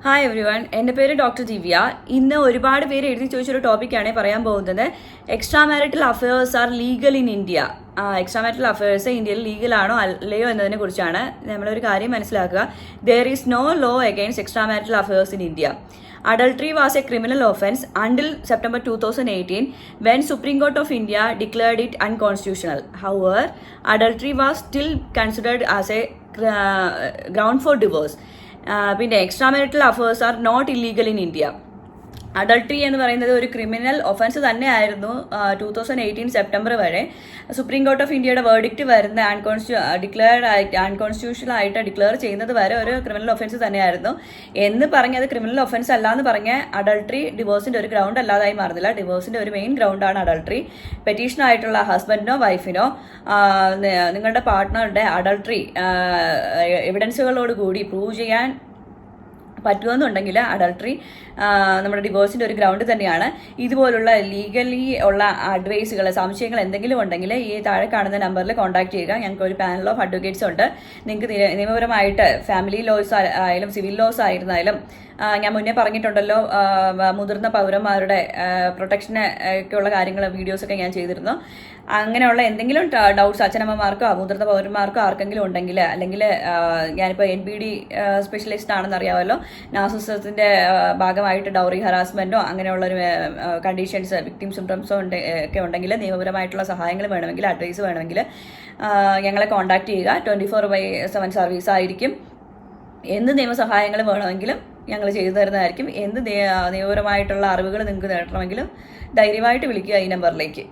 Hi every one, എൻ്റെ പേര് doctor ദിവ്യ. ഇന്ന് ഒരുപാട് പേര് എഴുതി ചോദിച്ചൊരു ടോപ്പിക്കാണ് പറയാൻ പോകുന്നത്. Extramarital affairs are legal in India. Extramarital affairs ഇന്ത്യയിൽ ലീഗലാണോ അല്ലയോ എന്നതിനെ കുറിച്ചാണ് നമ്മളൊരു കാര്യം മനസ്സിലാക്കുക. There is no law against extramarital affairs in India. Adultery was a criminal offence until September 2018 when Supreme Court of India declared it unconstitutional. However, adultery was still considered as a ground for divorce. പിന്നെ extramarital affairs are not illegal in India. Adultery എന്ന് പറയുന്നത് ഒരു criminal offence തന്നെയായിരുന്നു 2018 September വരെ. Supreme court of ഇന്ത്യയുടെ verdict വരുന്ന unconstitutional ആയിട്ട് declare ചെയ്യുന്നത് വരെ ഒരു ക്രിമിനൽ ഒഫൻസ് തന്നെയായിരുന്നു. എന്ന് പറഞ്ഞത് ക്രിമിനൽ ഒഫൻസ് അല്ല എന്ന് പറഞ്ഞ അഡൾട്ടറി ഡിവോഴ്സിന്റെ ഒരു ഗ്രൗണ്ട് അല്ലാതായി മാറുന്നില്ല. ഡിവോഴ്സിന്റെ ഒരു മെയിൻ ഗ്രൗണ്ടാണ് അഡൾട്ടറി. പെറ്റീഷനായിട്ടുള്ള ഹസ്ബൻഡിനോ വൈഫിനോ നിങ്ങളുടെ പാർട്ട്ണറുടെ അഡൾട്ടറി എവിഡൻസുകളോട് കൂടി പ്രൂവ് ചെയ്യാൻ പറ്റുമെന്നുണ്ടെങ്കിൽ അഡൾട്ടറി നമ്മുടെ ഡിവോഴ്സിൻ്റെ ഒരു ഗ്രൗണ്ട് തന്നെയാണ്. ഇതുപോലുള്ള ലീഗലി ഉള്ള അഡ്വൈസുകൾ, സംശയങ്ങൾ എന്തെങ്കിലും ഉണ്ടെങ്കിൽ ഈ താഴെ കാണുന്ന നമ്പറിൽ കോൺടാക്ട് ചെയ്യുക. ഞങ്ങൾക്ക് ഒരു പാനൽ ഓഫ് അഡ്വക്കേറ്റ്സ് ഉണ്ട്. നിങ്ങൾക്ക് നിയമപരമായിട്ട് ഫാമിലി ലോസ് ആയാലും സിവിൽ ലോസ് ആയിരുന്നാലും, ഞാൻ മുന്നേ പറഞ്ഞിട്ടുണ്ടല്ലോ, മുതിർന്ന പൗരന്മാരുടെ പ്രൊട്ടക്ഷന് ഒക്കെയുള്ള കാര്യങ്ങൾ വീഡിയോസൊക്കെ ഞാൻ ചെയ്തിരുന്നു. അങ്ങനെയുള്ള എന്തെങ്കിലും ഡൗട്ട്സ് അച്ഛനമ്മമാർക്കോ മുതിർന്ന പൗരന്മാർക്കോ ആർക്കെങ്കിലും ഉണ്ടെങ്കിൽ, അല്ലെങ്കിൽ ഞാനിപ്പോൾ NPD സ്പെഷ്യലിസ്റ്റ് ആണെന്ന് അറിയാമല്ലോ, നാർസിസത്തിന്റെ ഭാഗമായിട്ട് ഡൗറി ഹറാസ്മെന്റോ അങ്ങനെയുള്ളൊരു കണ്ടീഷൻസ്, വിക്ടിം സിംറ്റംസോ ഒക്കെ ഉണ്ടെങ്കിൽ, നിയമപരമായിട്ടുള്ള സഹായങ്ങൾ വേണമെങ്കിൽ, അഡ്വൈസ് വേണമെങ്കിൽ ഞങ്ങളെ കോൺടാക്ട് ചെയ്യുക. 24/7 സർവീസ് ആയിരിക്കും. എന്ത് നിയമസഹായങ്ങൾ വേണമെങ്കിലും ഞങ്ങൾ ചെയ്തു തരുന്നതായിരിക്കും. എന്ത് നിയമപരമായിട്ടുള്ള അറിവുകൾ നിങ്ങൾക്ക് നേടണമെങ്കിലും ധൈര്യമായിട്ട് വിളിക്കുക ഈ നമ്പറിലേക്ക്.